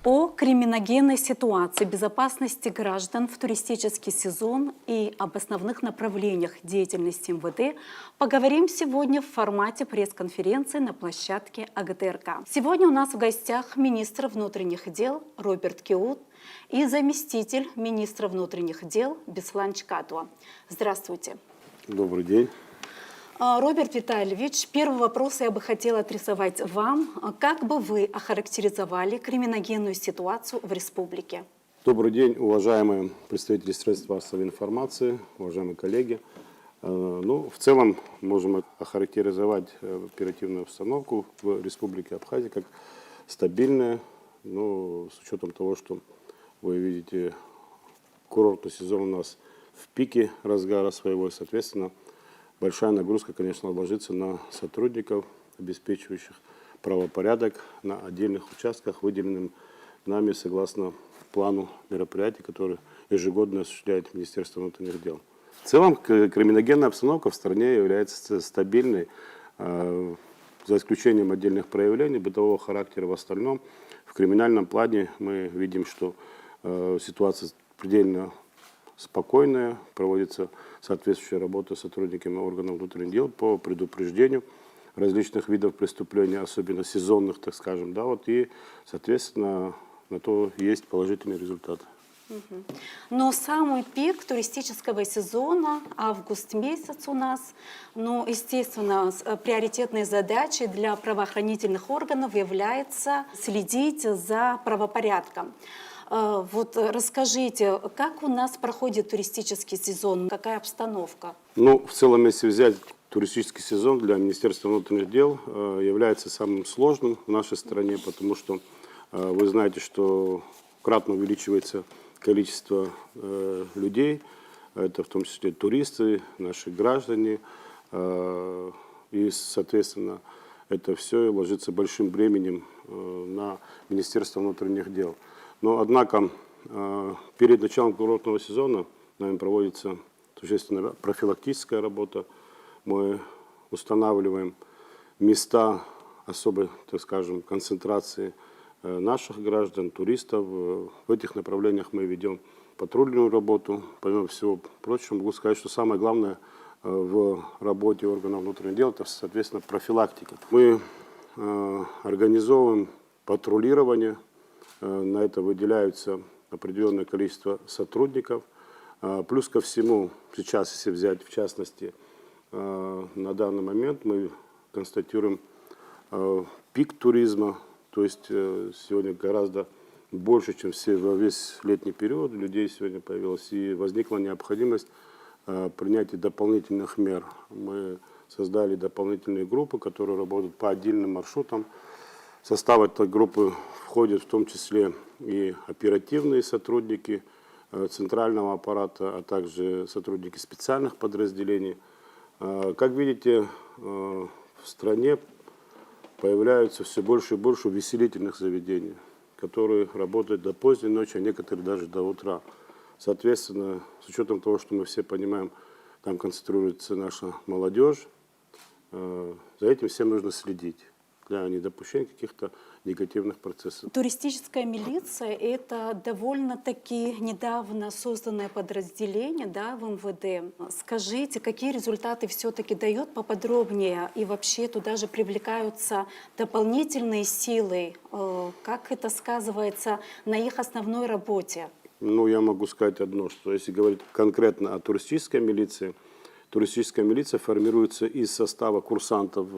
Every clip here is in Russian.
О криминогенной ситуации безопасности граждан в туристический сезон и об основных направлениях деятельности МВД поговорим сегодня в формате пресс-конференции на площадке АГТРК. Сегодня у нас в гостях министр внутренних дел Роберт Кеут и заместитель министра внутренних дел Беслан Чкатуа. Здравствуйте. Добрый день. Роберт Витальевич, первый вопрос я бы хотела адресовать вам. Как бы вы охарактеризовали криминогенную ситуацию в республике? Добрый день, уважаемые представители средств массовой информации, уважаемые коллеги. В целом можем охарактеризовать оперативную обстановку в Республике Абхазия как стабильная, но с учетом того, что вы видите, курортный сезон у нас в пике разгара своего, соответственно, большая нагрузка, конечно, ложится на сотрудников, обеспечивающих правопорядок на отдельных участках, выделенным нами согласно плану мероприятий, которые ежегодно осуществляет Министерство внутренних дел. В целом, криминогенная обстановка в стране является стабильной, за исключением отдельных проявлений бытового характера. В остальном, в криминальном плане мы видим, что ситуация предельно спокойная, проводится соответствующая работа сотрудниками органов внутренних дел по предупреждению различных видов преступлений, особенно сезонных, так скажем, и, соответственно, на то есть положительный результат. Но самый пик туристического сезона, август месяц у нас, естественно, приоритетной задачей для правоохранительных органов является следить за правопорядком. Расскажите, как у нас проходит туристический сезон, какая обстановка? В целом, если взять туристический сезон для Министерства внутренних дел, является самым сложным в нашей стране, потому что вы знаете, что кратно увеличивается количество людей, это в том числе туристы, наши граждане, и, соответственно, это все ложится большим бременем на Министерство внутренних дел. Но, однако, перед началом курортного сезона нами проводится существенная профилактическая работа. Мы устанавливаем места особой, так скажем, концентрации наших граждан, туристов. В этих направлениях мы ведем патрульную работу. Помимо всего прочего, могу сказать, что самое главное в работе органов внутренних дел – это, соответственно, профилактика. Мы организовываем патрулирование. На это выделяются определенное количество сотрудников. Плюс ко всему, сейчас, если взять в частности, на данный момент мы констатируем пик туризма. То есть сегодня гораздо больше, чем во весь летний период, людей сегодня появилось. И возникла необходимость принятия дополнительных мер. Мы создали дополнительные группы, которые работают по отдельным маршрутам. В состав этой группы входят в том числе и оперативные сотрудники центрального аппарата, а также сотрудники специальных подразделений. Как видите, в стране появляются все больше и больше увеселительных заведений, которые работают до поздней ночи, а некоторые даже до утра. Соответственно, с учетом того, что мы все понимаем, там концентрируется наша молодежь, за этим всем нужно следить для недопущения каких-то негативных процессов. Туристическая милиция – это довольно-таки недавно созданное подразделение в МВД. Скажите, какие результаты все-таки дает поподробнее? И вообще туда же привлекаются дополнительные силы. Как это сказывается на их основной работе? Я могу сказать одно, что если говорить конкретно о туристической милиции формируется из состава курсантов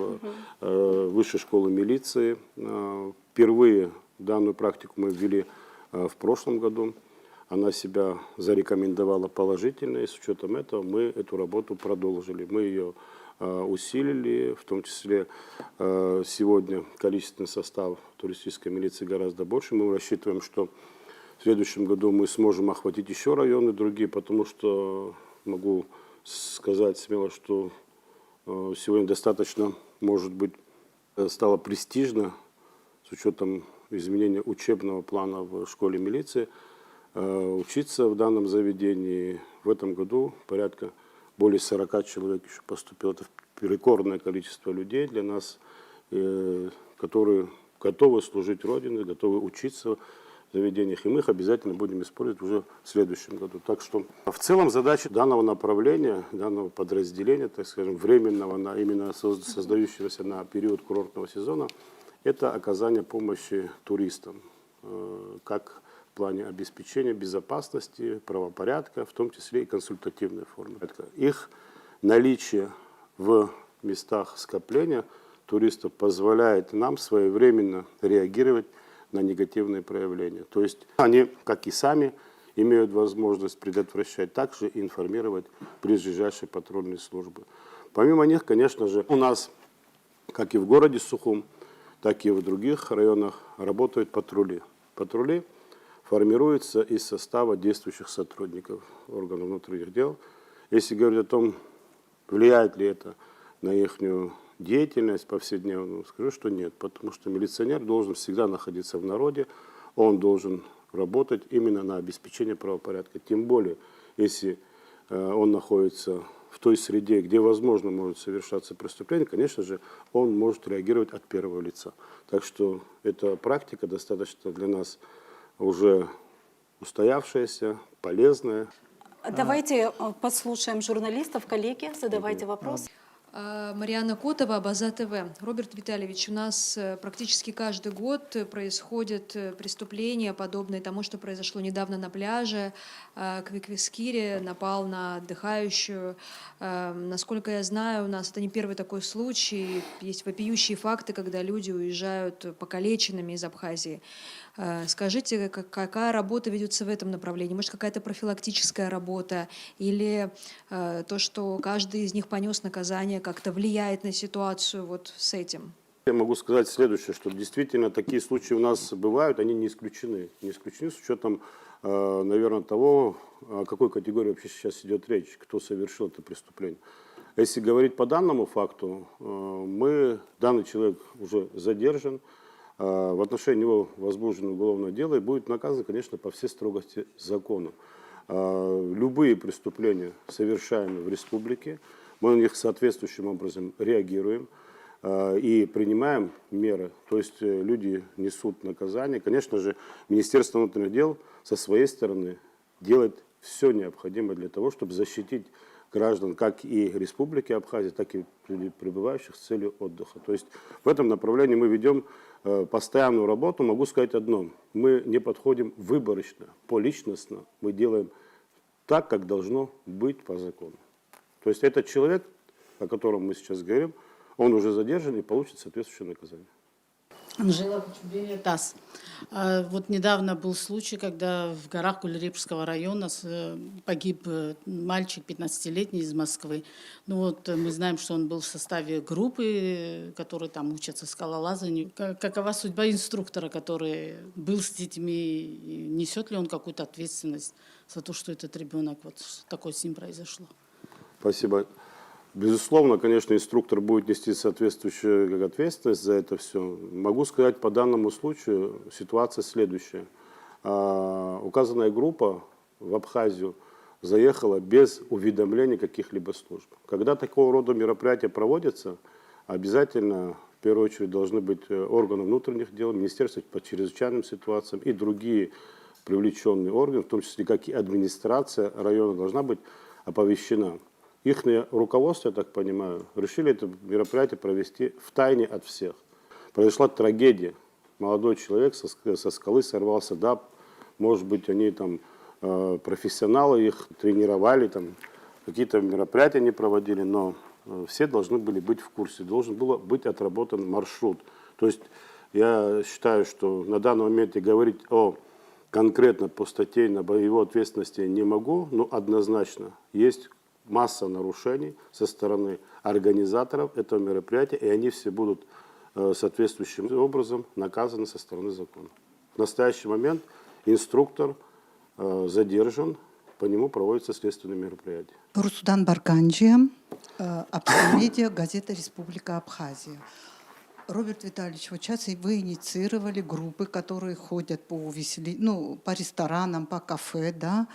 Высшей школы милиции. Впервые данную практику мы ввели в прошлом году. Она себя зарекомендовала положительно, и с учетом этого мы эту работу продолжили. Мы ее усилили, в том числе сегодня количественный состав туристической милиции гораздо больше. Мы рассчитываем, что в следующем году мы сможем охватить еще районы другие, потому что могу сказать смело, что сегодня достаточно, может быть, стало престижно, с учетом изменения учебного плана в школе милиции, учиться в данном заведении. В этом году порядка более 40 человек еще поступило. Это рекордное количество людей для нас, которые готовы служить Родине, готовы учиться заведениях, и мы их обязательно будем использовать уже в следующем году. Так что в целом задача данного направления, данного подразделения, так скажем, временного, именно создающегося на период курортного сезона, это оказание помощи туристам, как в плане обеспечения безопасности, правопорядка, в том числе и консультативной формы. Их наличие в местах скопления туристов позволяет нам своевременно реагировать на негативные проявления. То есть они, как и сами, имеют возможность предотвращать, также информировать ближайшие патрульные службы. Помимо них, конечно же, у нас, как и в городе Сухум, так и в других районах, работают патрули. Патрули формируются из состава действующих сотрудников органов внутренних дел. Если говорить о том, влияет ли это на их деятельность повседневную, скажу, что нет, потому что милиционер должен всегда находиться в народе, он должен работать именно на обеспечение правопорядка. Тем более, если он находится в той среде, где, возможно, может совершаться преступление, конечно же, он может реагировать от первого лица. Так что эта практика достаточно для нас уже устоявшаяся, полезная. Давайте послушаем журналистов. Коллеги, задавайте вопрос. Марианна Котова, База ТВ. Роберт Витальевич, у нас практически каждый год происходят преступления, подобные тому, что произошло недавно на пляже. Квиквискири напал на отдыхающую. Насколько я знаю, у нас это не первый такой случай. Есть вопиющие факты, когда люди уезжают покалеченными из Абхазии. Скажите, какая работа ведется в этом направлении? Может, какая-то профилактическая работа? Или то, что каждый из них понес наказание, как-то влияет на ситуацию вот с этим? Я могу сказать следующее, что действительно такие случаи у нас бывают, они не исключены. Не исключены с учетом, наверное, того, о какой категории вообще сейчас идет речь, кто совершил это преступление. Если говорить по данному факту, данный человек уже задержан, в отношении него возбуждено уголовное дело и будет наказан, конечно, по всей строгости закона. Любые преступления, совершаемые в республике, мы на них соответствующим образом реагируем и принимаем меры. То есть люди несут наказание. Конечно же, Министерство внутренних дел со своей стороны делает все необходимое для того, чтобы защитить граждан как и Республики Абхазия, так и прибывающих с целью отдыха. То есть в этом направлении мы ведем постоянную работу. Могу сказать одно: мы не подходим выборочно, поличностно, мы делаем так, как должно быть по закону. То есть этот человек, о котором мы сейчас говорим, он уже задержан и получит соответствующее наказание. Анжела Кочубея, ТАСС. Вот недавно был случай, когда в горах Кулерипского района погиб мальчик 15-летний из Москвы. Ну вот мы знаем, что он был в составе группы, которые там учатся скалолазанию. Какова судьба инструктора, который был с детьми? Несет ли он какую-то ответственность за то, что этот ребенок, вот такое с ним произошло? Спасибо. Безусловно, конечно, инструктор будет нести соответствующую ответственность за это все. Могу сказать, по данному случаю ситуация следующая. Указанная группа в Абхазию заехала без уведомления каких-либо служб. Когда такого рода мероприятия проводятся, обязательно, в первую очередь, должны быть органы внутренних дел, Министерство по чрезвычайным ситуациям и другие привлеченные органы, в том числе как и администрация района, должна быть оповещена. Их руководство, я так понимаю, решили это мероприятие провести в тайне от всех. Произошла трагедия. Молодой человек со скалы сорвался. Да, может быть, они там профессионалы, их тренировали, там какие-то мероприятия не проводили, но все должны были быть в курсе. Должен был быть отработан маршрут. То есть я считаю, что на данный момент говорить конкретно по статье на его ответственности не могу, но однозначно есть масса нарушений со стороны организаторов этого мероприятия, и они все будут соответствующим образом наказаны со стороны закона. В настоящий момент инструктор задержан, по нему проводятся следственные мероприятия. Русудан Барканджи, Абсомедиа, газета «Республика Абхазия». Роберт Витальевич, вот сейчас и вы инициировали группы, которые ходят ну, по ресторанам, по кафе, да,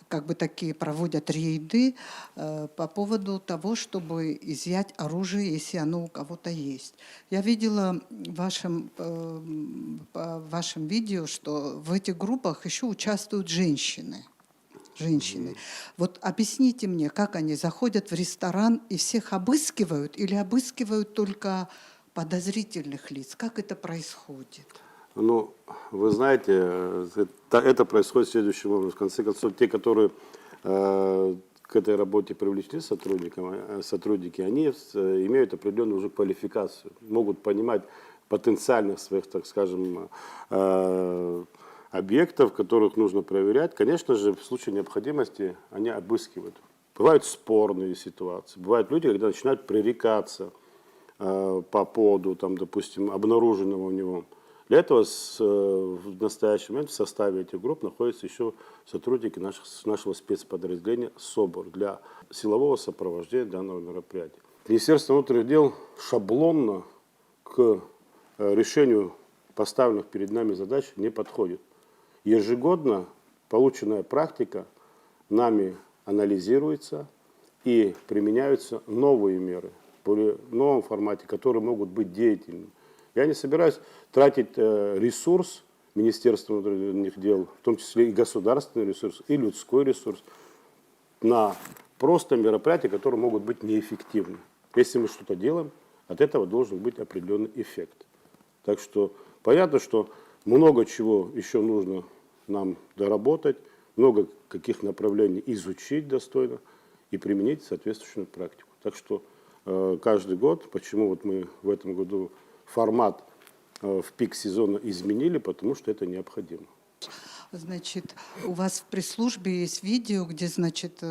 как бы такие проводят рейды по поводу того, чтобы изъять оружие, если оно у кого-то есть. Я видела по вашем видео, что в этих группах еще участвуют женщины. Вот объясните мне, как они заходят в ресторан и всех обыскивают или обыскивают только подозрительных лиц? Как это происходит? Ну, вы знаете, это происходит следующим образом. В конце концов, те, которые к этой работе привлечены сотрудники, они имеют определенную уже квалификацию, могут понимать потенциальных своих, так скажем, объектов, которых нужно проверять. Конечно же, в случае необходимости они обыскивают. Бывают спорные ситуации, бывают люди, когда начинают пререкаться по поводу, там, допустим, обнаруженного у него. Для этого в настоящий момент в составе этих групп находятся еще сотрудники нашего спецподразделения СОБР для силового сопровождения данного мероприятия. Министерство внутренних дел шаблонно к решению поставленных перед нами задач не подходит. Ежегодно полученная практика нами анализируется и применяются новые меры в более новом формате, которые могут быть деятельными. Я не собираюсь тратить ресурс Министерства внутренних дел, в том числе и государственный ресурс, и людской ресурс, на просто мероприятия, которые могут быть неэффективны. Если мы что-то делаем, от этого должен быть определенный эффект. Так что понятно, что много чего еще нужно нам доработать, много каких направлений изучить достойно и применить соответствующую практику. Так что каждый год, почему вот мы в этом году формат в пик сезона изменили, потому что это необходимо. Значит, у вас в пресс-службе есть видео, где, значит,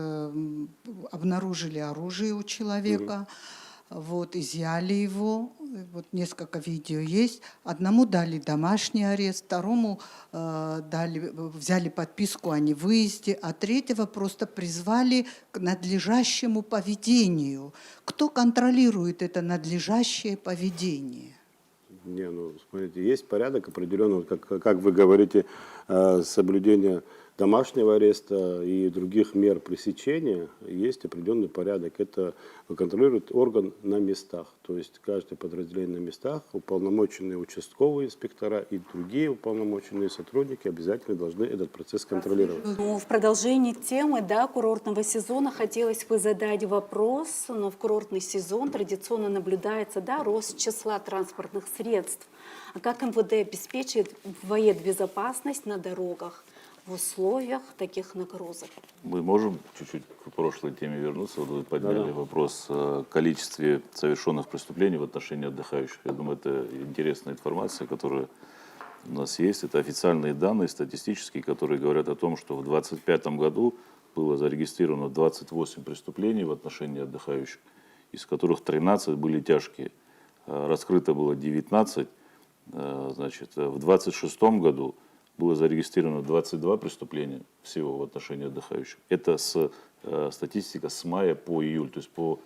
обнаружили оружие у человека, вот, изъяли его, вот несколько видео есть. Одному дали домашний арест, второму взяли подписку о невыезде, а третьего просто призвали к надлежащему поведению. Кто контролирует это надлежащее поведение? Не, ну, смотрите, есть порядок определенный, как вы говорите, соблюдение домашнего ареста и других мер пресечения, есть определенный порядок. Это контролирует орган на местах. То есть каждое подразделение на местах, уполномоченные участковые инспектора и другие уполномоченные сотрудники обязательно должны этот процесс контролировать. Ну, в продолжении темы, да, курортного сезона хотелось бы задать вопрос, но в курортный сезон традиционно наблюдается, да, рост числа транспортных средств. А как МВД обеспечит безопасность на дорогах в условиях таких нагрузок? Мы можем чуть-чуть к прошлой теме вернуться. Вот вы подняли вопрос о количестве совершенных преступлений в отношении отдыхающих. Я думаю, это интересная информация, которая у нас есть. Это официальные данные статистические, которые говорят о том, что в 2025 году было зарегистрировано 28 преступлений в отношении отдыхающих, из которых 13 были тяжкие. Раскрыто было 19. Значит, в 2026 году было зарегистрировано 22 преступления всего в отношении отдыхающих. Это статистика с мая по июль, то есть по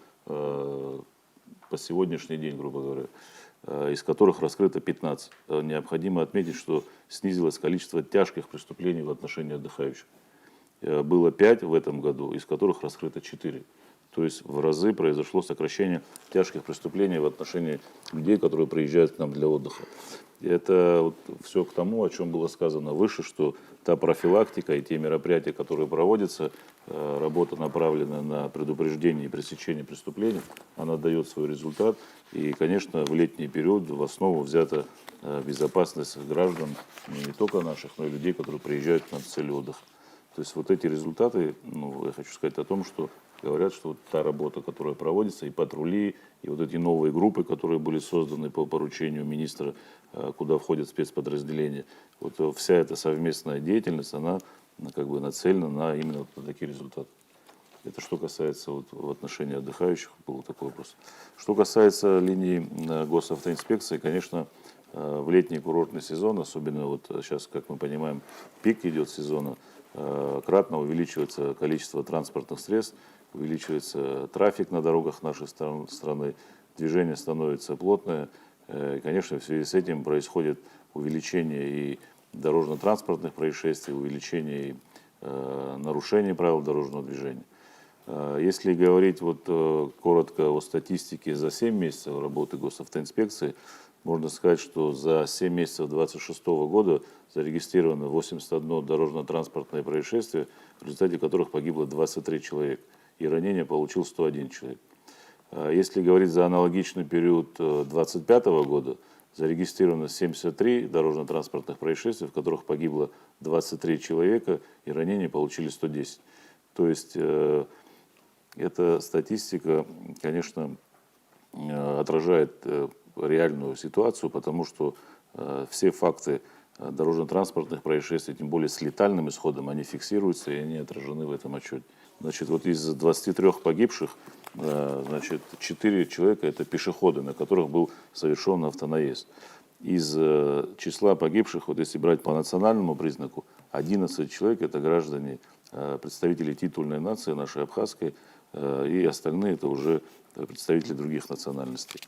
сегодняшний день, грубо говоря, из которых раскрыто 15. Необходимо отметить, что снизилось количество тяжких преступлений в отношении отдыхающих. Было 5 в этом году, из которых раскрыто 4. То есть в разы произошло сокращение тяжких преступлений в отношении людей, которые приезжают к нам для отдыха. И это вот все к тому, о чем было сказано выше, что та профилактика и те мероприятия, которые проводятся, работа направлена на предупреждение и пресечение преступлений, она дает свой результат. И, конечно, в летний период в основу взята безопасность граждан, не только наших, но и людей, которые приезжают к нам с целью отдыха. То есть вот эти результаты, ну, я хочу сказать о том, что говорят, что вот та работа, которая проводится, и патрули, и вот эти новые группы, которые были созданы по поручению министра, куда входят спецподразделения, вот вся эта совместная деятельность, она как бы нацелена на именно вот такие результаты. Это что касается вот, в отношении отдыхающих, был такой вопрос. Что касается линии госавтоинспекции, конечно, в летний курортный сезон, особенно вот сейчас, как мы понимаем, пик идет сезона, кратно увеличивается количество транспортных средств, увеличивается трафик на дорогах нашей страны, движение становится плотное, Конечно, в связи с этим происходит увеличение и дорожно-транспортных происшествий, увеличение и нарушений правил дорожного движения. Если говорить коротко о статистике за 7 месяцев работы госавтоинспекции, можно сказать, что за 7 месяцев 2026 года зарегистрировано 81 дорожно-транспортное происшествие, в результате которых погибло 23 человека, и ранения получил 101 человек. Если говорить за аналогичный период 2025 года, зарегистрировано 73 дорожно-транспортных происшествий, в которых погибло 23 человека, и ранения получили 110. То есть эта статистика, конечно, отражает реальную ситуацию, потому что все факты дорожно-транспортных происшествий, тем более с летальным исходом, они фиксируются и они отражены в этом отчете. Значит, из 23 погибших, 4 человека это пешеходы, на которых был совершен автонаезд. Из числа погибших, если брать по национальному признаку, 11 человек это граждане, представители титульной нации, нашей абхазской, и остальные это уже представители других национальностей.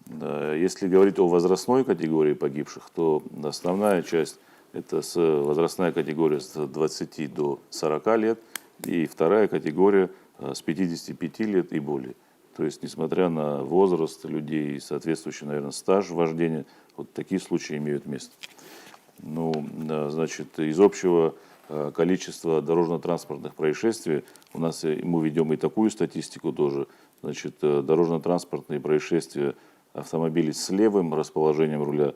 Если говорить о возрастной категории погибших, то основная часть это возрастная категория с 20 до 40 лет, и вторая категория с 55 лет и более. То есть, несмотря на возраст людей и соответствующий, наверное, стаж вождения, такие случаи имеют место. Из общего количества дорожно-транспортных происшествий у нас мы ведем и такую статистику тоже. Дорожно-транспортные происшествия автомобилей с левым расположением руля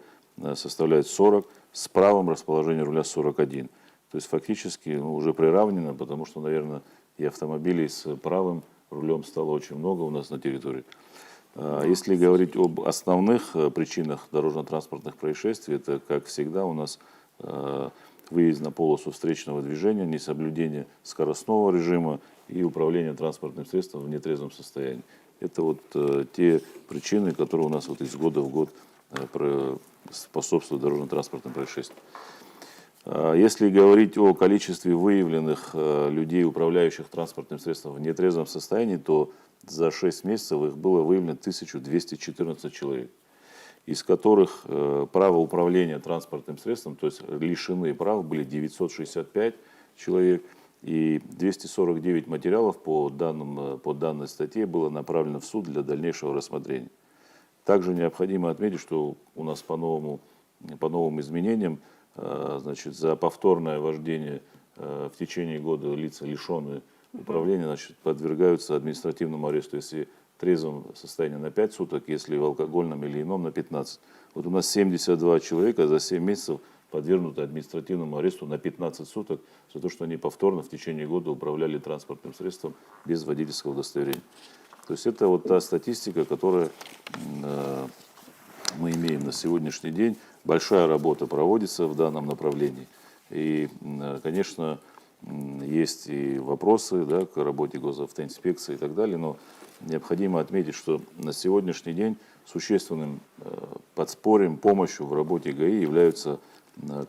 составляют 40, с правым расположением руля 41. То есть фактически уже приравнено, потому что, наверное, и автомобилей с правым рулем стало очень много у нас на территории. Если говорить об основных причинах дорожно-транспортных происшествий, это, как всегда, у нас выезд на полосу встречного движения, несоблюдение скоростного режима и управление транспортным средством в нетрезвом состоянии. Это те причины, которые у нас из года в год способствуют дорожно-транспортным происшествиям. Если говорить о количестве выявленных людей, управляющих транспортным средством в нетрезвом состоянии, то за 6 месяцев их было выявлено 1214 человек, из которых право управления транспортным средством, то есть лишены прав, были 965 человек, и 249 материалов по данной статье было направлено в суд для дальнейшего рассмотрения. Также необходимо отметить, что у нас по новым изменениям за повторное вождение в течение года лица, лишенные управления, подвергаются административному аресту, если в трезвом состоянии на 5 суток, если в алкогольном или ином на 15. У нас 72 человека за 7 месяцев подвергнуты административному аресту на 15 суток за то, что они повторно в течение года управляли транспортным средством без водительского удостоверения. То есть это та статистика, которую мы имеем на сегодняшний день. Большая работа проводится в данном направлении. И, конечно, есть и вопросы к работе госавтоинспекции и так далее, но необходимо отметить, что на сегодняшний день существенным подспорьем, помощью в работе ГАИ являются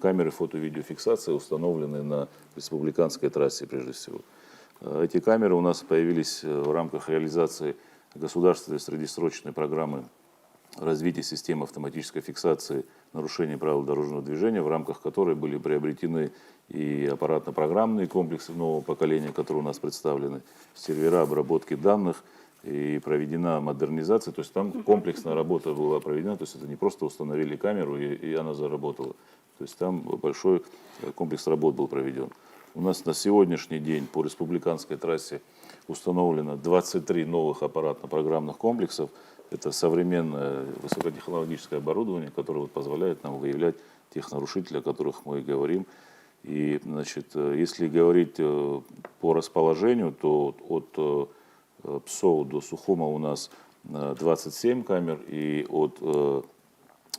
камеры фото-видеофиксации, установленные на республиканской трассе прежде всего. Эти камеры у нас появились в рамках реализации государственной среднесрочной программы развития системы автоматической фиксации нарушений правил дорожного движения, в рамках которой были приобретены и аппаратно-программные комплексы нового поколения, которые у нас представлены, сервера обработки данных, и проведена модернизация, то есть там комплексная работа была проведена, то есть это не просто установили камеру и она заработала, то есть там большой комплекс работ был проведен. У нас на сегодняшний день по республиканской трассе установлено 23 новых аппаратно-программных комплексов. Это современное высокотехнологическое оборудование, которое позволяет нам выявлять тех нарушителей, о которых мы говорим. И, если говорить по расположению, то от Псоу до Сухума у нас 27 камер, и от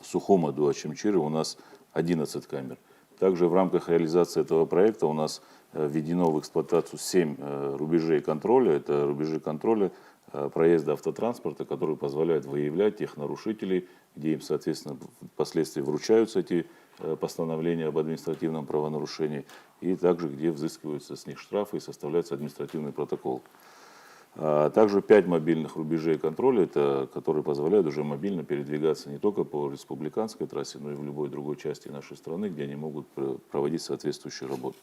Сухума до Ачимчира у нас 11 камер. Также в рамках реализации этого проекта у нас введено в эксплуатацию 7 рубежей контроля. Это рубежи контроля проезда автотранспорта, которые позволяют выявлять тех нарушителей, где им, соответственно, впоследствии вручаются эти постановления об административном правонарушении, и также где взыскиваются с них штрафы и составляется административный протокол. А также 5 мобильных рубежей контроля, которые позволяют уже мобильно передвигаться не только по республиканской трассе, но и в любой другой части нашей страны, где они могут проводить соответствующие работы.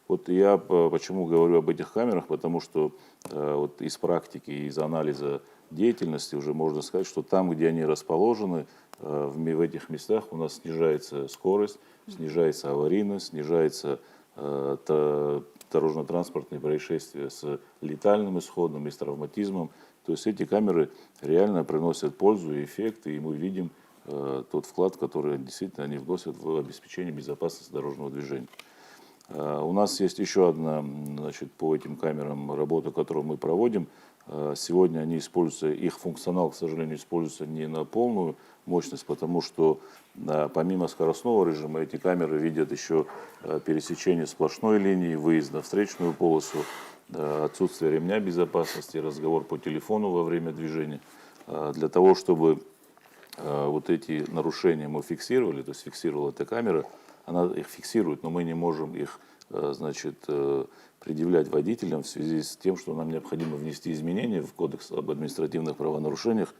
Вот я почему говорю об этих камерах, потому что вот из практики, из анализа деятельности уже можно сказать, что там, где они расположены, в этих местах у нас снижается скорость, снижается аварийность, снижается дорожно-транспортные происшествия с летальным исходом и с травматизмом. То есть эти камеры реально приносят пользу и эффект, и мы видим тот вклад, который действительно они вносят в обеспечение безопасности дорожного движения. У нас есть еще одна, значит, по этим камерам работа, которую мы проводим. Сегодня они используются, их функционал, к сожалению, используется не на полную мощность, потому что помимо скоростного режима эти камеры видят еще пересечение сплошной линии, выезд на встречную полосу, отсутствие ремня безопасности, разговор по телефону во время движения. Для того, чтобы вот эти нарушения мы фиксировали, то есть фиксировала эта камера, она их фиксирует, но мы не можем их, значит, предъявлять водителям в связи с тем, что нам необходимо внести изменения в Кодекс об административных правонарушениях.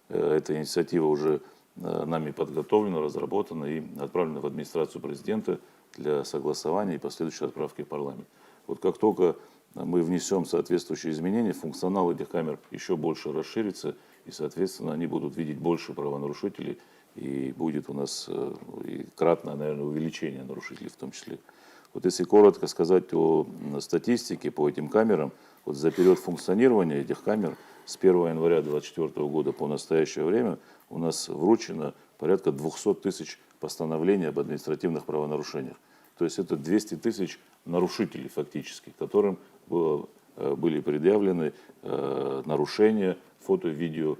Эта инициатива уже нами подготовлена, разработана и отправлена в администрацию президента для согласования и последующей отправки в парламент. Вот как только мы внесем соответствующие изменения, функционал этих камер еще больше расширится, и, соответственно, они будут видеть больше правонарушителей, и будет у нас и кратное, наверное, увеличение нарушителей в том числе. Вот если коротко сказать о статистике по этим камерам, вот за период функционирования этих камер с 1 января 2024 года по настоящее время у нас вручено порядка 200 тысяч постановлений об административных правонарушениях. То есть это 200 тысяч нарушителей фактически, которым были предъявлены нарушения фото-видео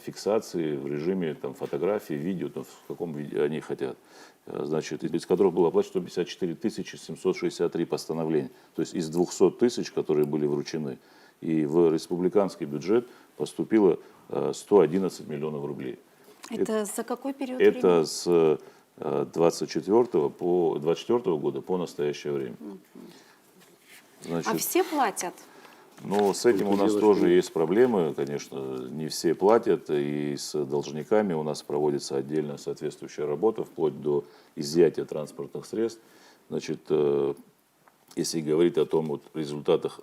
фиксации в режиме там, фотографии, видео, там, в каком виде они хотят. Значит, из которых было оплачено 154 763 постановления. То есть из 200 тысяч, которые были вручены, и в республиканский бюджет поступило 111 миллионов рублей. Это за какой период Это времени? с 24 года по настоящее время. Значит, А все платят? но с этим у нас тоже есть проблемы, конечно, не все платят, и с должниками у нас проводится отдельно соответствующая работа, вплоть до изъятия транспортных средств. Значит, если говорить о том вот, результатах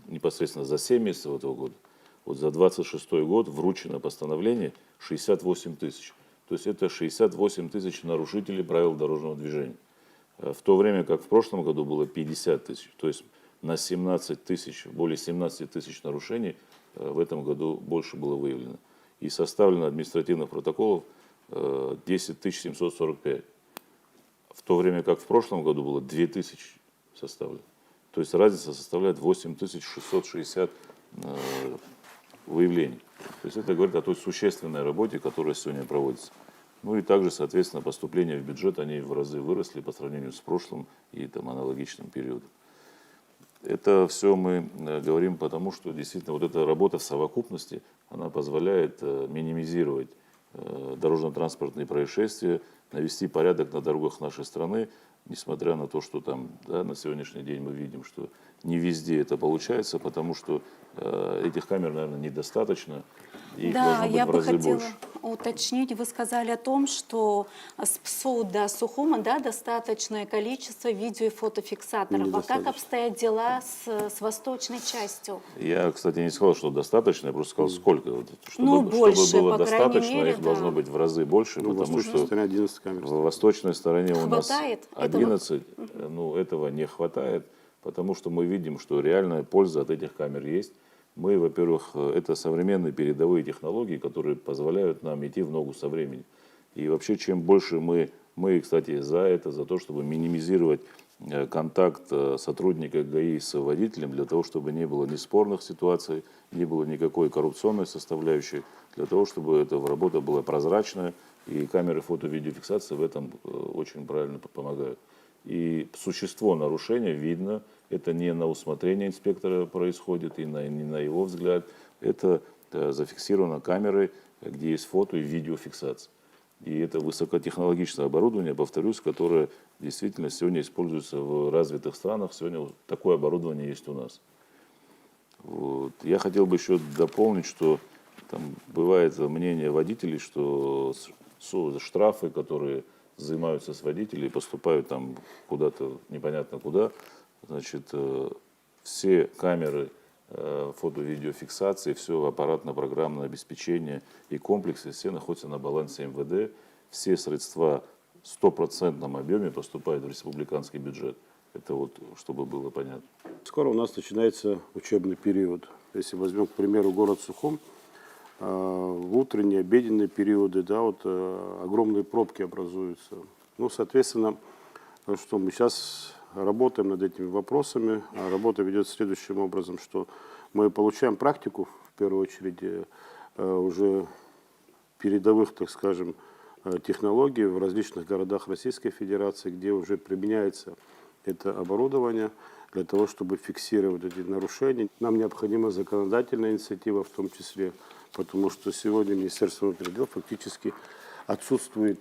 непосредственно за 7 месяцев этого года, вот за 26 год вручено постановление 68 тысяч. То есть это 68 тысяч нарушителей правил дорожного движения. В то время как в прошлом году было 50 тысяч. То есть на 17 тысяч, более 17 тысяч нарушений в этом году больше было выявлено. И составлено административных протоколов 10 745. В то время как в прошлом году было 2000 составлено. То есть разница составляет 8660 выявлений. То есть это говорит о той существенной работе, которая сегодня проводится. Ну и также, соответственно, поступления в бюджет, они в разы выросли по сравнению с прошлым и там, аналогичным периодом. Это все мы говорим потому, что действительно вот эта работа в совокупности, она позволяет минимизировать дорожно-транспортные происшествия, навести порядок на дорогах нашей страны, несмотря на то, что там да, на сегодняшний день мы видим, что не везде это получается, потому что этих камер, наверное, недостаточно, и их Да, должно быть я в бы разы хотела больше. уточнить. Вы сказали о том, что с ПСО до Сухума да, достаточное количество видео- и фотофиксаторов. А как Недостаточно. обстоят дела с восточной частью? Я, кстати, не сказал, что достаточно, я просто сказал, сколько. Вот, чтобы, Ну, больше, чтобы было по крайней достаточно, мере, их должно да. быть в разы больше, Ну, в потому восточной что стороне 11 камер. в восточной стороне у нас Хватает этого? 11, ну, этого не хватает, потому что мы видим, что реальная польза от этих камер есть. Мы, во-первых, это современные передовые технологии, которые позволяют нам идти в ногу со временем. И вообще, чем больше мы, кстати, за то, чтобы минимизировать контакт сотрудника ГАИ с водителем, для того, чтобы не было ни спорных ситуаций, не было никакой коррупционной составляющей, для того, чтобы эта работа была прозрачная, и камеры фото-видеофиксации в этом очень правильно помогают. И существо нарушения видно, это не на усмотрение инспектора происходит, и не на его взгляд, это зафиксировано камерой, где есть фото и видеофиксация. И это высокотехнологичное оборудование, повторюсь, которое действительно сегодня используется в развитых странах. Сегодня такое оборудование есть у нас. Вот. Я хотел бы еще дополнить, что там бывает мнение водителей, что штрафы, которые взимаются с водителей, поступают там куда-то непонятно куда. Значит, все камеры фото-видеофиксации, все аппаратно-программное обеспечение и комплексы, все находятся на балансе МВД. Все средства в 100% объеме поступают в республиканский бюджет. Это вот, чтобы было понятно. Скоро у нас начинается учебный период. Если возьмем, к примеру, город Сухум, в утренние, обеденные периоды, да, вот огромные пробки образуются. Ну, соответственно, что мы сейчас работаем над этими вопросами. Работа ведется следующим образом, что мы получаем практику, в первую очередь, уже передовых, так скажем, технологий в различных городах Российской Федерации, где уже применяется это оборудование для того, чтобы фиксировать эти нарушения. Нам необходима законодательная инициатива в том числе, потому что сегодня Министерство внутренних дел фактически отсутствует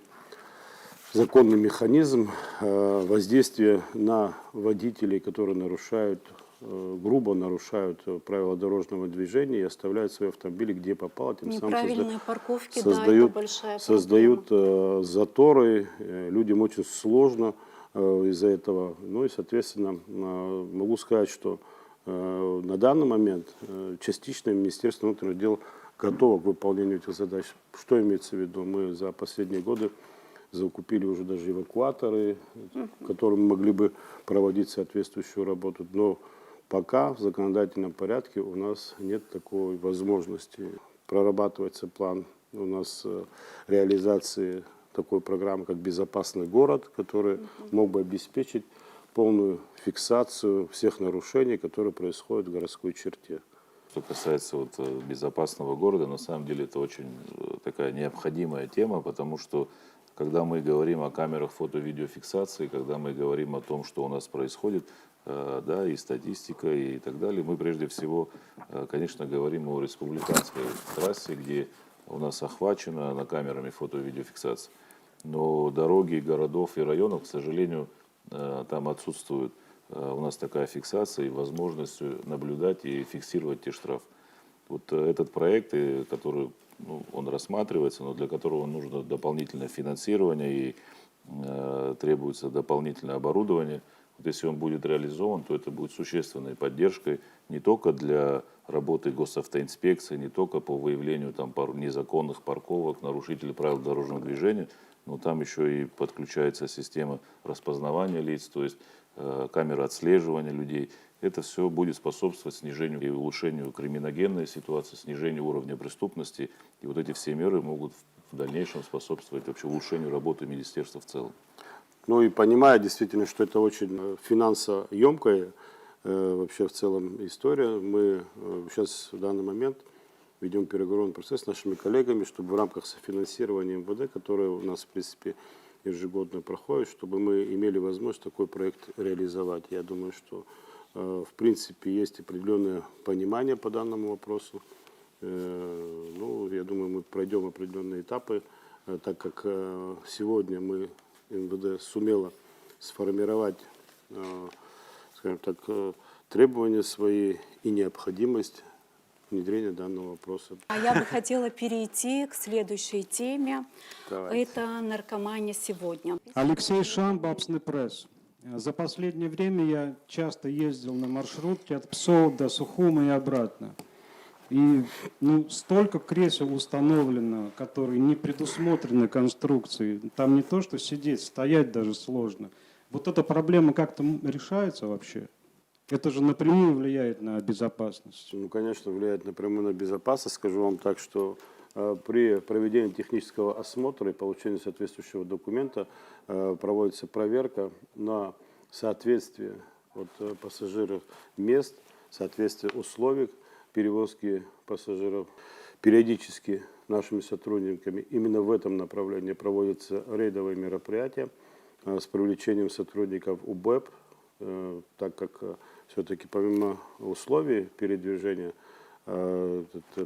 законный механизм воздействия на водителей, которые нарушают, грубо нарушают правила дорожного движения и оставляют свои автомобили где попало, тем самым Неправильные парковки, создают, да, это большая создают проблема. заторы, людям очень сложно из-за этого. Ну и, соответственно, могу сказать, что на данный момент частично Министерство внутренних дел готово к выполнению этих задач. Что имеется в виду? Мы за последние годы закупили уже даже эвакуаторы, которыми могли бы проводить соответствующую работу. Но пока в законодательном порядке у нас нет такой возможности. Прорабатывается план у нас реализации такой программы, как «Безопасный город», который мог бы обеспечить полную фиксацию всех нарушений, которые происходят в городской черте. Что касается вот безопасного города, на самом деле это очень такая необходимая тема, потому что когда мы говорим о камерах фото-видеофиксации, когда мы говорим о том, что у нас происходит, да, и статистика, и так далее, мы прежде всего, конечно, говорим о республиканской трассе, где у нас охвачено на камерами фото-видеофиксации. Но дороги городов и районов, к сожалению, там отсутствует у нас такая фиксация и возможность наблюдать и фиксировать те штрафы. Вот этот проект, который он рассматривается, но для которого нужно дополнительное финансирование и требуется дополнительное оборудование. Вот если он будет реализован, то это будет существенной поддержкой не только для работы госавтоинспекции, не только по выявлению там незаконных парковок, нарушителей правил дорожного движения, но там еще и подключается система распознавания лиц, то есть камеры отслеживания людей. Это все будет способствовать снижению и улучшению криминогенной ситуации, снижению уровня преступности. И вот эти все меры могут в дальнейшем способствовать вообще улучшению работы министерства в целом. Ну и понимая действительно, что это очень финансоемкая вообще в целом история, мы сейчас в данный момент ведем переговорный процесс с нашими коллегами, чтобы в рамках софинансирования МВД, которое у нас в принципе ежегодно проходит, чтобы мы имели возможность такой проект реализовать. Я думаю, что в принципе есть определенное понимание по данному вопросу. Ну, я думаю, мы пройдем определенные этапы, так как сегодня МВД сумела сформировать, скажем так, требования свои и необходимость внедрения данного вопроса. А я бы хотела перейти к следующей теме. Давайте. Это наркомания сегодня. Алексей Шам, Бабсный пресс. За последнее время я часто ездил на маршрутке от Псоу до Сухума и обратно. И столько кресел установлено, которые не предусмотрены конструкцией. Там не то, что сидеть, стоять даже сложно. Вот эта проблема как-то решается вообще? Это же напрямую влияет на безопасность. Ну, конечно, влияет напрямую на безопасность. Скажу вам так, что при проведении технического осмотра и получении соответствующего документа проводится проверка на соответствие пассажиров мест, соответствие условий перевозки пассажиров. Периодически нашими сотрудниками именно в этом направлении проводятся рейдовые мероприятия с привлечением сотрудников УБЭП, так как все-таки помимо условий передвижения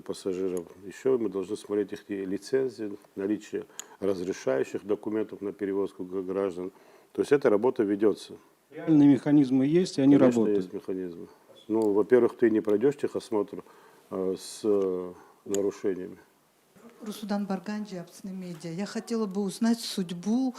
пассажиров, еще мы должны смотреть их лицензии, наличие разрешающих документов на перевозку граждан. То есть эта работа ведется. Реальные механизмы есть, и они Конечно, работают. есть механизмы. ну, во-первых, ты не пройдешь техосмотр с нарушениями. Русудан Барганджи, Апсны Медиа. Я хотела бы узнать судьбу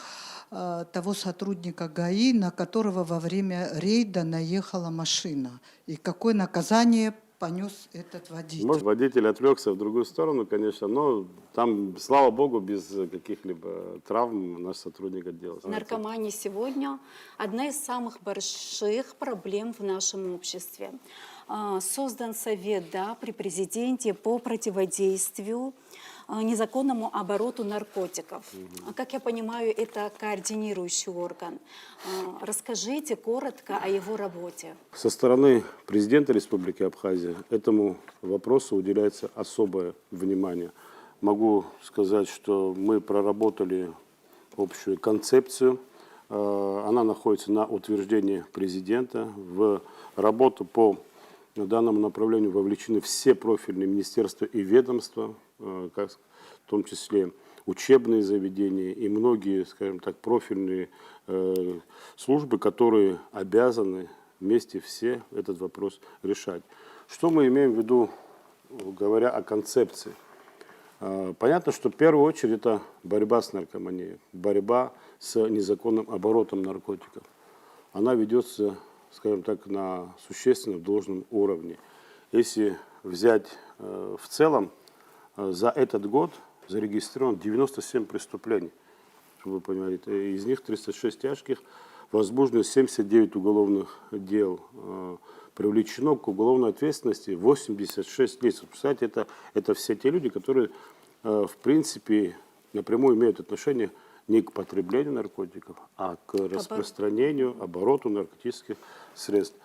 того сотрудника ГАИ, на которого во время рейда наехала машина. И какое наказание понес этот водитель? Может, водитель отвлекся в другую сторону, конечно, но там, слава богу, без каких-либо травм наш сотрудник отделался. Наркомания сегодня одна из самых больших проблем в нашем обществе. Создан совет при президенте по противодействию незаконному обороту наркотиков. Как я понимаю, это координирующий орган. Расскажите коротко о его работе. Со стороны президента Республики Абхазия этому вопросу уделяется особое внимание. Могу сказать, что мы проработали общую концепцию. Она находится на утверждении президента. В работу по данному направлению вовлечены все профильные министерства и ведомства, в том числе учебные заведения и многие, скажем так, профильные службы, которые обязаны вместе все этот вопрос решать. Что мы имеем в виду, говоря о концепции? Понятно, что в первую очередь это борьба с наркоманией, борьба с незаконным оборотом наркотиков. Она ведется, скажем так, на существенном должном уровне. Если взять в целом, за этот год зарегистрировано 97 преступлений, чтобы вы понимали. Из них 36 тяжких, возбуждено 79 уголовных дел, привлечено к уголовной ответственности 86 лиц. Представляете, это все те люди, которые, в принципе, напрямую имеют отношение не к потреблению наркотиков, а к распространению, обороту наркотических средств.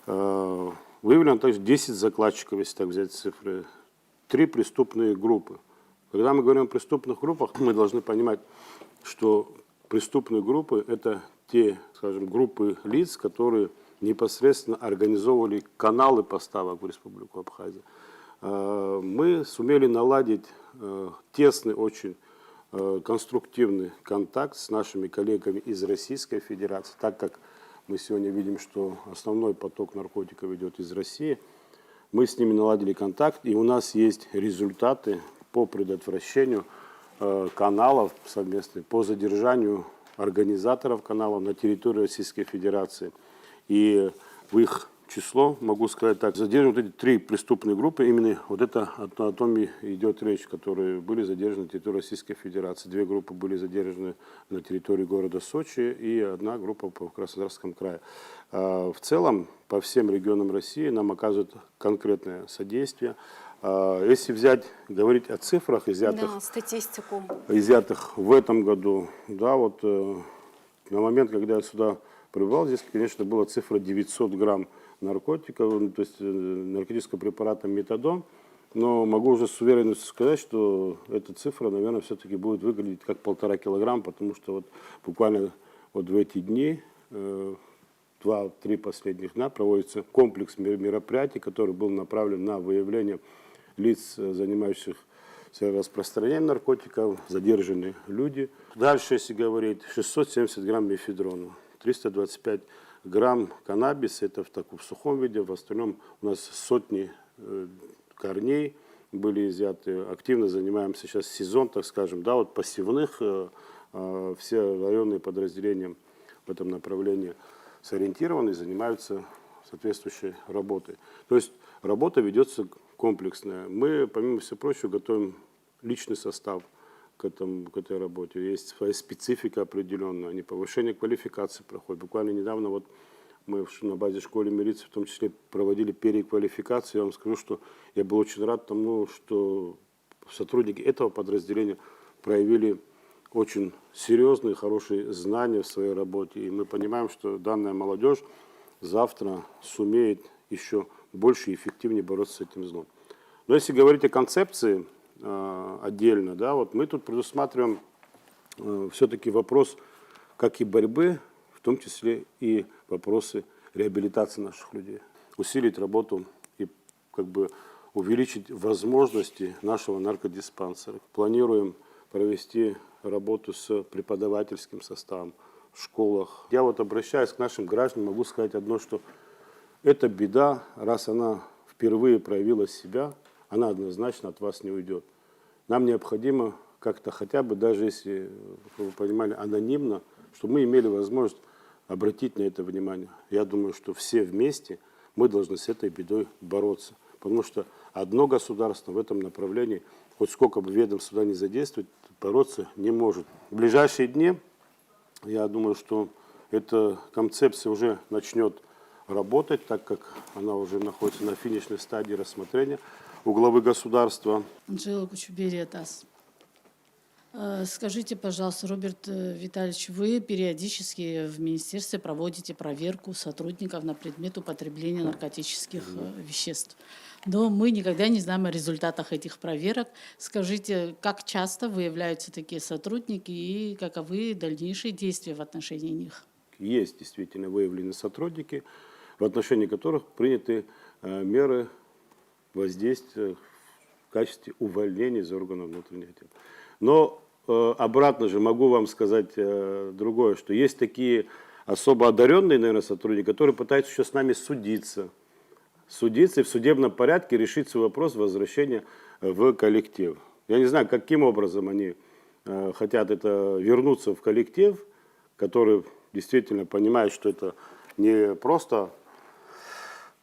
Выявлено также 10 закладчиков, если так взять цифры, 3 преступные группы. Когда мы говорим о преступных группах, мы должны понимать, что преступные группы – это те, скажем, группы лиц, которые непосредственно организовывали каналы поставок в Республику Абхазия. Мы сумели наладить тесный, очень конструктивный контакт с нашими коллегами из Российской Федерации, так как мы сегодня видим, что основной поток наркотиков идет из России. Мы с ними наладили контакт, и у нас есть результаты по предотвращению каналов совместных, по задержанию организаторов каналов на территории Российской Федерации. И в их число, могу сказать так, задержаны вот эти 3 преступные группы, именно вот это о том и идет речь, которые были задержаны на территории Российской Федерации. 2 группы были задержаны на территории города Сочи и 1 группа по Краснодарскому краю. В целом, по всем регионам России нам оказывают конкретное содействие. Если говорить о цифрах, Статистику. изъятых в этом году, да, вот на момент, когда я сюда прибывал, здесь, конечно, была цифра 900 грамм наркотиков, то есть наркотического препарата метадон, но могу уже с уверенностью сказать, что эта цифра, наверное, все-таки будет выглядеть как 1,5 килограмма, потому что вот буквально вот в эти дни, 2-3 последних дня, проводится комплекс мероприятий, который был направлен на выявление лиц, занимающихся распространением наркотиков, задержаны люди. Дальше, если говорить, 670 грамм мефедрона, 325 грамм каннабиса, это в сухом виде, в остальном у нас сотни корней были изъяты. Активно занимаемся сейчас сезон, так скажем, да, вот посевных, все районные подразделения в этом направлении сориентированы и занимаются соответствующей работой. То есть работа ведется комплексная. Мы, помимо всего прочего, готовим личный состав к этой работе. Есть своя специфика определенная, они повышение квалификации проходят. Буквально недавно вот мы на базе школы милиции в том числе проводили переквалификацию. Я вам скажу, что я был очень рад тому, что сотрудники этого подразделения проявили очень серьезные, хорошие знания в своей работе. И мы понимаем, что данная молодежь завтра сумеет еще больше и эффективнее бороться с этим злом. Но если говорить о концепции отдельно, да, вот мы тут предусматриваем все-таки вопрос как и борьбы, в том числе и вопросы реабилитации наших людей. Усилить работу и увеличить возможности нашего наркодиспансера. Планируем провести работу с преподавательским составом в школах. Я вот обращаюсь к нашим гражданам, могу сказать одно, что эта беда, раз она впервые проявила себя, она однозначно от вас не уйдет. Нам необходимо как-то хотя бы, даже если, вы понимали, анонимно, чтобы мы имели возможность обратить на это внимание. Я думаю, что все вместе мы должны с этой бедой бороться. Потому что одно государство в этом направлении, хоть сколько бы ведомств сюда не задействовать, бороться не может. В ближайшие дни, я думаю, что эта концепция уже начнет работать, так как она уже находится на финишной стадии рассмотрения у главы государства. Анжела Кучуберия, ТАСС. Скажите, пожалуйста, Роберт Витальевич, вы периодически в министерстве проводите проверку сотрудников на предмет употребления наркотических веществ. Но мы никогда не знаем о результатах этих проверок. Скажите, как часто выявляются такие сотрудники и каковы дальнейшие действия в отношении них? Есть действительно выявлены сотрудники, в отношении которых приняты меры воздействия в качестве увольнения из органов внутренних дел. Но обратно же могу вам сказать другое, что есть такие особо одаренные, наверное, сотрудники, которые пытаются еще с нами судиться и в судебном порядке решить свой вопрос возвращения в коллектив. Я не знаю, каким образом они хотят это вернуться в коллектив, который действительно понимает, что это не просто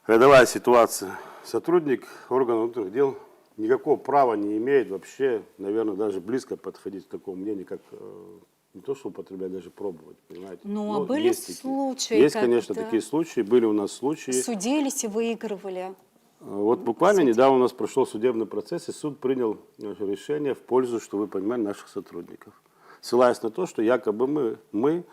рядовая ситуация. Сотрудник органов внутренних дел никакого права не имеет вообще, наверное, даже близко подходить к такому мнению, как не то, что употреблять, даже пробовать, понимаете. Ну, а Но были есть такие. случаи, Есть, конечно, когда такие случаи, были у нас случаи. судились и выигрывали? Вот буквально недавно у нас прошел судебный процесс, и суд принял решение в пользу, что вы понимали, наших сотрудников. Ссылаясь на то, что якобы мы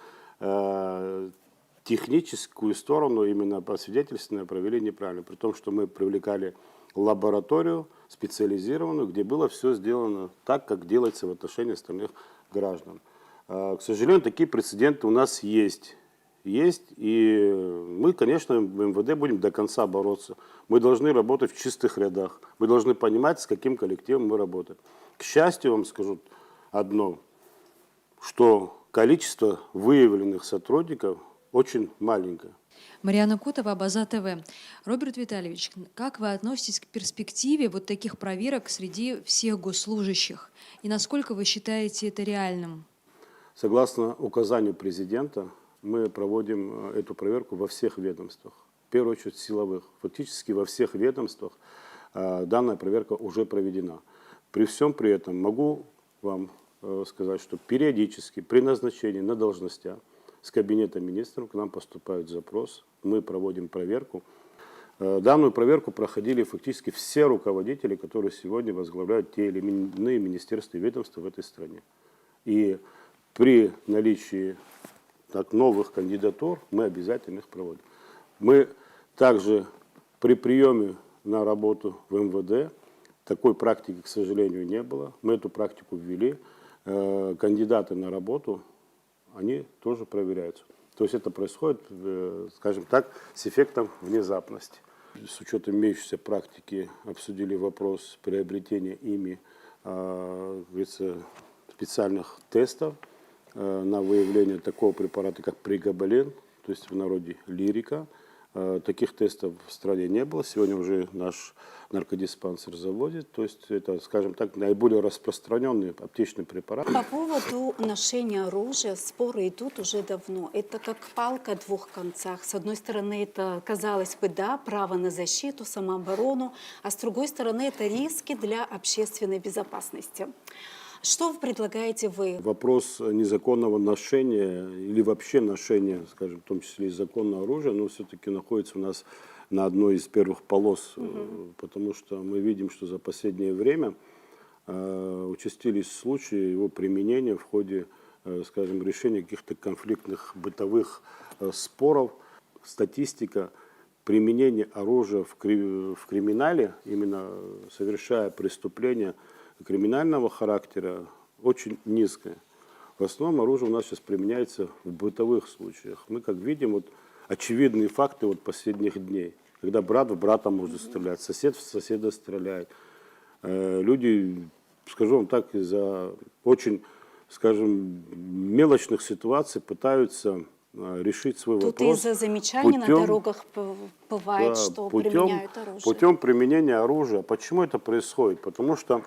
техническую сторону именно по свидетельственной провели неправильно, при том, что мы привлекали лабораторию специализированную, где было все сделано так, как делается в отношении остальных граждан. К сожалению, такие прецеденты у нас есть. И мы, конечно, в МВД будем до конца бороться. Мы должны работать в чистых рядах. Мы должны понимать, с каким коллективом мы работаем. К счастью, вам скажу одно, что количество выявленных сотрудников очень маленькое. Марьяна Котова, Абаза ТВ. Роберт Витальевич, как вы относитесь к перспективе вот таких проверок среди всех госслужащих? И насколько вы считаете это реальным? Согласно указанию президента, мы проводим эту проверку во всех ведомствах. В первую очередь силовых. Фактически во всех ведомствах данная проверка уже проведена. При всем при этом могу вам сказать, что периодически при назначении на должностях с кабинета министров к нам поступает запрос, мы проводим проверку. Данную проверку проходили фактически все руководители, которые сегодня возглавляют те или иные министерства и ведомства в этой стране. И при наличии новых кандидатур мы обязательно их проводим. Мы также при приеме на работу в МВД, такой практики, к сожалению, не было. Мы эту практику ввели. Кандидаты на работу, они тоже проверяются. То есть это происходит, скажем так, с эффектом внезапности. С учетом имеющейся практики обсудили вопрос приобретения ими специальных тестов на выявление такого препарата, как прегабален, то есть в народе лирика. Таких тестов в стране не было. Сегодня уже наш наркодиспансер заводит. То есть это, скажем так, наиболее распространенный аптечный препарат. По поводу ношения оружия споры идут уже давно. Это как палка о двух концах. С одной стороны, это, казалось бы, да, право на защиту, самооборону, а с другой стороны, это риски для общественной безопасности. Что предлагаете вы? Вопрос незаконного ношения или вообще ношения, скажем, в том числе и законного оружия, но все-таки находится у нас на одной из первых полос, потому что мы видим, что за последнее время участились случаи его применения в ходе, скажем, решения каких-то конфликтных бытовых споров. Статистика применения оружия в криминале, именно совершая преступления криминального характера, очень низкая. В основном оружие у нас сейчас применяется в бытовых случаях. Мы, как видим, вот очевидные факты вот последних дней, когда брат в брата может стрелять, сосед в соседа стреляет. Люди, скажу вам так, из-за очень, скажем, мелочных ситуаций пытаются решить свой Тут вопрос из-за замечаний на путем- дорогах бывает, да, что применяют оружие. путем применения оружия. Почему это происходит? Потому что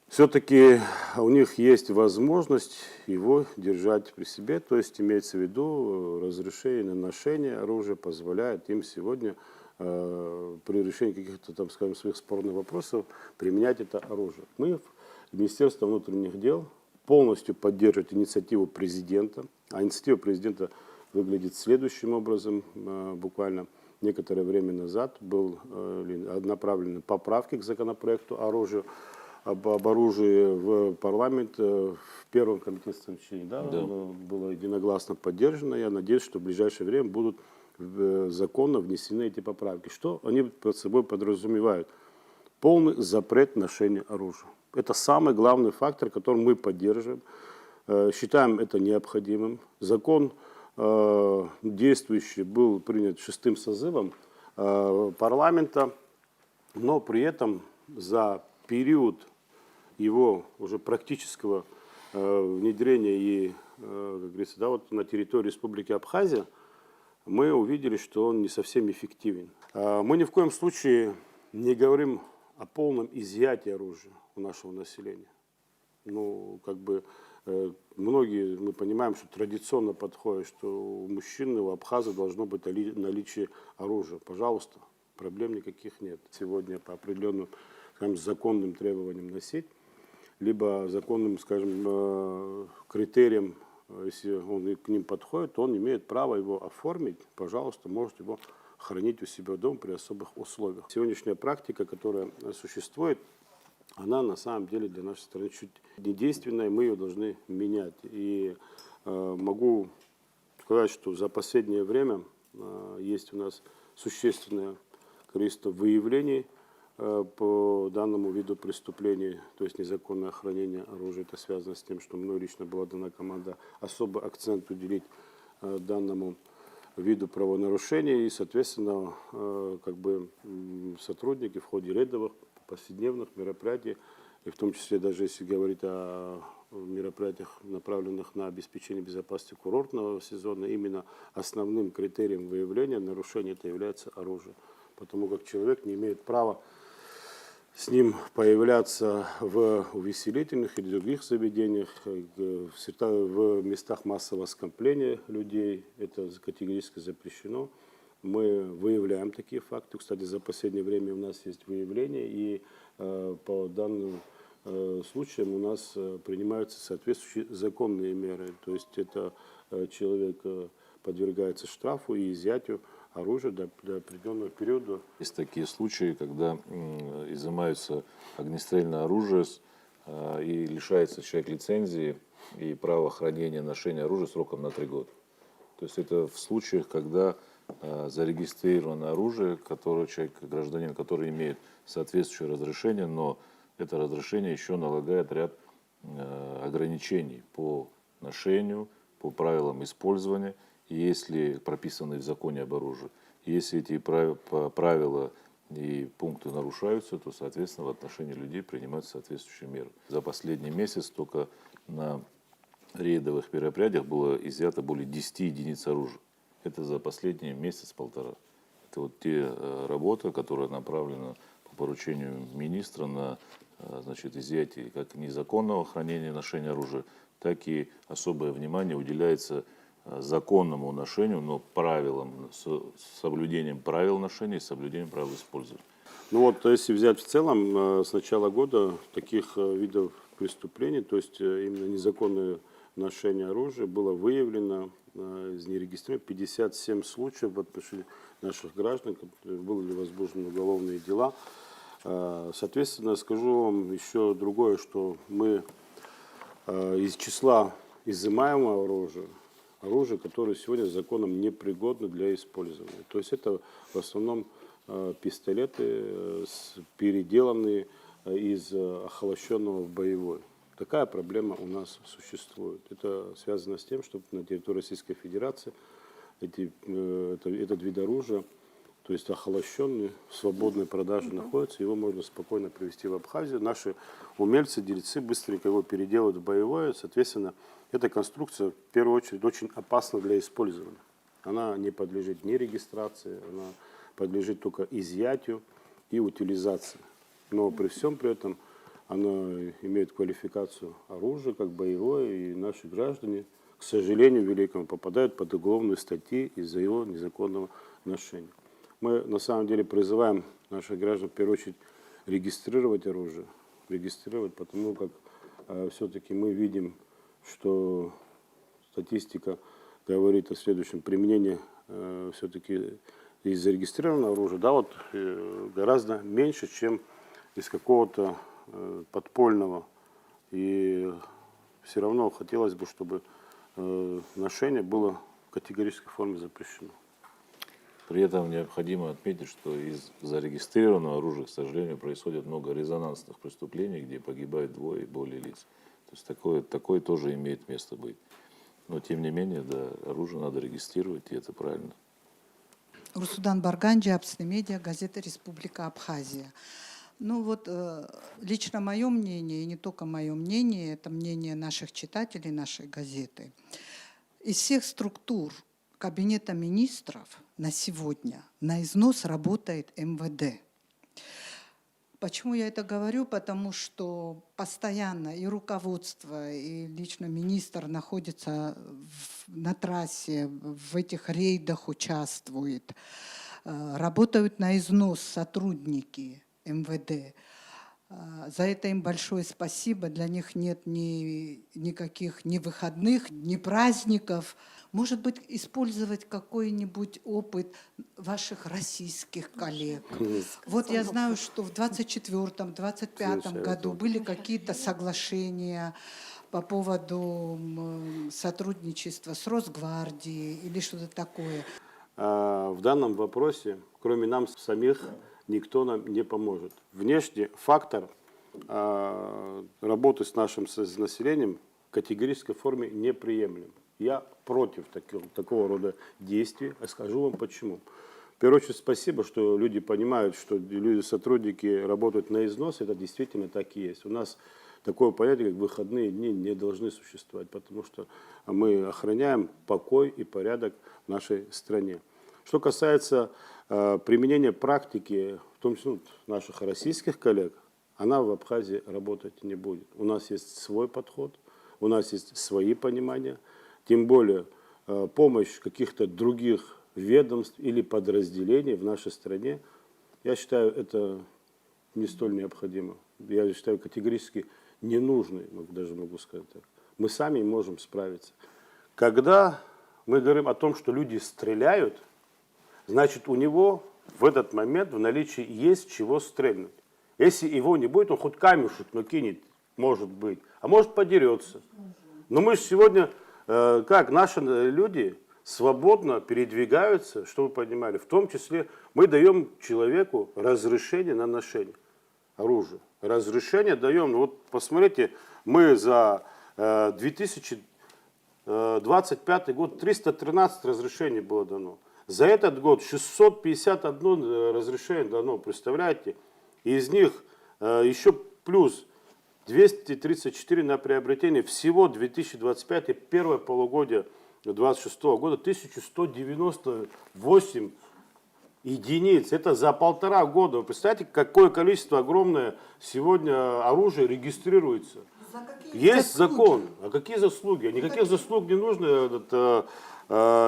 все-таки у них есть возможность его держать при себе, то есть имеется в виду разрешение на ношение оружия позволяет им сегодня при решении каких-то там, скажем, своих спорных вопросов применять это оружие. Мы, Министерство внутренних дел, полностью поддерживает инициативу президента, а инициатива президента выглядит следующим образом. Буквально некоторое время назад был направлены поправки к законопроекту об оружии в парламент в первом комитетском чтении. Да, было единогласно поддержано. Я надеюсь, что в ближайшее время будут законно внесены эти поправки. Что они под собой подразумевают? Полный запрет ношения оружия. Это самый главный фактор, который мы поддерживаем. Считаем это необходимым. Закон действующий был принят 6-м созывом парламента, но при этом за период его уже практического внедрения и, как говорится, да, вот на территории Республики Абхазия, мы увидели, что он не совсем эффективен. Мы ни в коем случае не говорим о полном изъятии оружия у нашего населения. Ну, как бы многие, мы понимаем, что традиционно подходит, что у мужчины, у абхаза должно быть наличие оружия. Пожалуйста, проблем никаких нет. Сегодня по определенным, скажем, законным требованиям носить, либо законным, скажем, критериям, если он к ним подходит, то он имеет право его оформить, пожалуйста, может его хранить у себя дома при особых условиях. Сегодняшняя практика, которая существует, она на самом деле для нашей страны чуть недейственная, мы ее должны менять. И могу сказать, что за последнее время есть у нас существенное количество выявлений по данному виду преступлений, то есть незаконное хранение оружия. Это связано с тем, что мной лично была дана команда особый акцент уделить данному виду правонарушений. И, соответственно, как бы сотрудники в ходе рейдовых повседневных мероприятий, и в том числе даже если говорить о мероприятиях, направленных на обеспечение безопасности курортного сезона, именно основным критерием выявления нарушения это является оружие. Потому как человек не имеет права с ним появляться в увеселительных или других заведениях, в местах массового скопления людей. Это категорически запрещено. Мы выявляем такие факты. Кстати, за последнее время у нас есть выявление, и по данным случаям у нас принимаются соответствующие законные меры. То есть это человек подвергается штрафу и изъятию оружия до определенного периода. Есть такие случаи, когда изымаются огнестрельное оружие и лишается человек лицензии и права хранения, ношения оружия сроком на 3 года. То есть это в случаях, когда зарегистрировано оружие, которое человек, гражданин, который имеет соответствующее разрешение, но это разрешение еще налагает ряд ограничений по ношению, по правилам использования, и если прописаны в законе об оружии. Если эти правила и пункты нарушаются, то, соответственно, в отношении людей принимаются соответствующие меры. За последний месяц только на рейдовых мероприятиях было изъято более 10 единиц оружия. Это за последний месяц-полтора. Это вот те работы, которые направлены по поручению министра на изъятие как незаконного хранения и ношения оружия, так и особое внимание уделяется законному ношению, но правилам, с соблюдением правил ношения и соблюдением правил использования. Ну вот, если взять в целом, с начала года таких видов преступлений, то есть именно незаконное ношение оружия, было выявлено из нерегистрированных 57 случаев в отношении наших граждан, были возбуждены уголовные дела. Соответственно, скажу вам еще другое, что мы из числа изымаемого оружия, которое сегодня законом непригодно для использования. То есть это в основном пистолеты, переделанные из охолощенного в боевой. Такая проблема у нас существует. Это связано с тем, что на территории Российской Федерации этот вид оружия то есть охолощенный, в свободной продаже находится, его можно спокойно привезти в Абхазию. Наши умельцы, дельцы быстренько его переделают в боевое, соответственно, эта конструкция в первую очередь очень опасна для использования. Она не подлежит ни регистрации, она подлежит только изъятию и утилизации. Но при всем при этом она имеет квалификацию оружия как боевое, и наши граждане, к сожалению, великому, попадают под уголовные статьи из-за его незаконного ношения. Мы на самом деле призываем наших граждан в первую очередь регистрировать оружие, потому как все-таки мы видим, что статистика говорит о следующем: применение все-таки из зарегистрированного оружия, да, вот, гораздо меньше, чем из какого-то подпольного. И все равно хотелось бы, чтобы ношение было в категорической форме запрещено. При этом необходимо отметить, что из зарегистрированного оружия, к сожалению, происходит много резонансных преступлений, где погибает двое и более лиц. То есть такое тоже имеет место быть. Но тем не менее, да, оружие надо регистрировать, и это правильно. Русудан Барганджи, Абсны медиа, газета «Республика Абхазия». Ну вот лично мое мнение, и не только мое мнение, это мнение наших читателей нашей газеты. Из всех структур Кабинета министров на сегодня на износ работает МВД. Почему я это говорю? Потому что постоянно и руководство, и лично министр находится на трассе, в этих рейдах участвует. Работают на износ сотрудники МВД. За это им большое спасибо. Для них нет никаких ни выходных, ни праздников. Может быть, использовать какой-нибудь опыт ваших российских коллег. Вот я знаю, что в 24-25 году были какие-то соглашения по поводу сотрудничества с Росгвардией или что-то такое. В данном вопросе, кроме нам самих, никто нам не поможет. Внешний фактор работы с нашим населением в категорической форме неприемлем. Я против такого рода действий, а скажу вам почему. В первую очередь спасибо, что люди понимают, что сотрудники работают на износ, это действительно так и есть. У нас такое понятие, как выходные дни, не должны существовать, потому что мы охраняем покой и порядок в нашей стране. Что касается применения практики, в том числе наших российских коллег, она в Абхазии работать не будет. У нас есть свой подход, у нас есть свои понимания, тем более помощь каких-то других ведомств или подразделений в нашей стране, я считаю, это не столь необходимо. Я считаю, категорически ненужной, даже могу сказать так. Мы сами можем справиться. Когда мы говорим о том, что люди стреляют, значит, у него в этот момент в наличии есть чего стрельнуть. Если его не будет, он хоть камешек накинет, может быть, а может подерется. Но мы же сегодня, как наши люди свободно передвигаются, что вы понимали, в том числе мы даем человеку разрешение на ношение оружия. Разрешение даем, вот посмотрите, мы за 2025 год 313 разрешений было дано. За этот год 651 разрешение дано, представляете? Из них еще плюс 234 на приобретение. Всего 2025 и первое полугодие 2026 года 1198 единиц. Это за 1,5 года. Вы представляете, какое количество огромное сегодня оружия регистрируется? Есть закон. А какие заслуги? Никаких заслуг не нужно.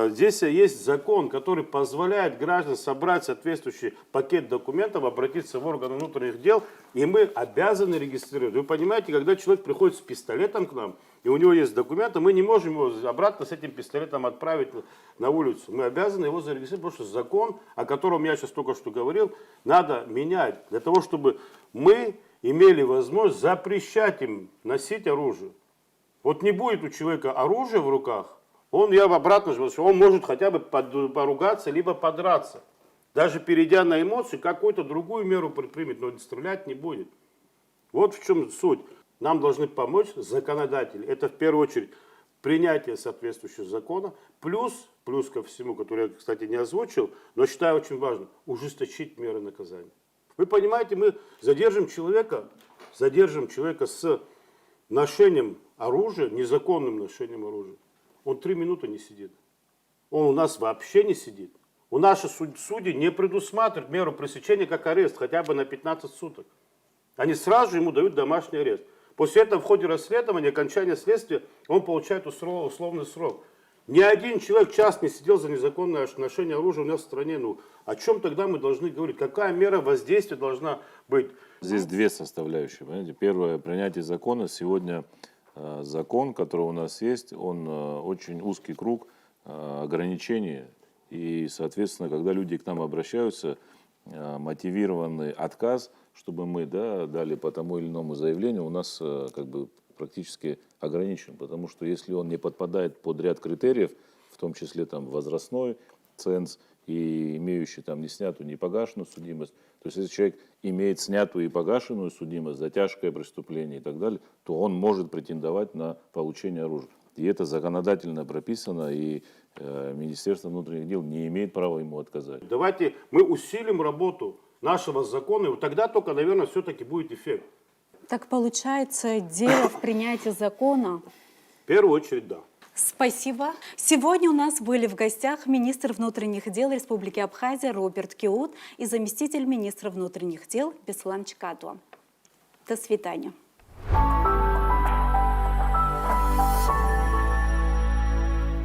Здесь есть закон, который позволяет гражданам собрать соответствующий пакет документов, обратиться в органы внутренних дел, и мы обязаны регистрировать. Вы понимаете, когда человек приходит с пистолетом к нам, и у него есть документы, мы не можем его обратно с этим пистолетом отправить на улицу. Мы обязаны его зарегистрировать, потому что закон, о котором я сейчас только что говорил, надо менять, для того, чтобы мы имели возможность запрещать им носить оружие. Вот не будет у человека оружия в руках, он может хотя бы поругаться, либо подраться. Даже перейдя на эмоции, какую-то другую меру предпримет, но стрелять не будет. Вот в чем суть. Нам должны помочь законодатели. Это в первую очередь принятие соответствующего закона, плюс ко всему, который я, кстати, не озвучил, но считаю очень важным, ужесточить меры наказания. Вы понимаете, мы задержим человека с ношением оружия, незаконным ношением оружия. Он 3 минуты не сидит. Он у нас вообще не сидит. У наших судей не предусматривают меру пресечения как арест, хотя бы на 15 суток. Они сразу же ему дают домашний арест. После этого в ходе расследования, окончания следствия, он получает условный срок. Ни один человек час не сидел за незаконное ношение оружия у нас в стране. Ну, о чем тогда мы должны говорить? Какая мера воздействия должна быть? Здесь две составляющие. Понимаете? Первое, принятие закона. Сегодня закон, который у нас есть, он очень узкий круг ограничений. И, соответственно, когда люди к нам обращаются, мотивированный отказ, чтобы мы дали по тому или иному заявлению, у нас как бы практически ограничен. Потому что если он не подпадает под ряд критериев, в том числе там возрастной ценз и имеющий там не снятую, не погашенную судимость, то есть если человек имеет снятую и погашенную судимость за тяжкое преступление и так далее, то он может претендовать на получение оружия. И это законодательно прописано, и Министерство внутренних дел не имеет права ему отказать. Давайте мы усилим работу нашего закона, и вот тогда только, наверное, все-таки будет эффект. Так получается, дело в принятии закона. В первую очередь, да. Спасибо. Сегодня у нас были в гостях министр внутренних дел Республики Абхазия Роберт Киут и заместитель министра внутренних дел Беслан Чкатуа. До свидания.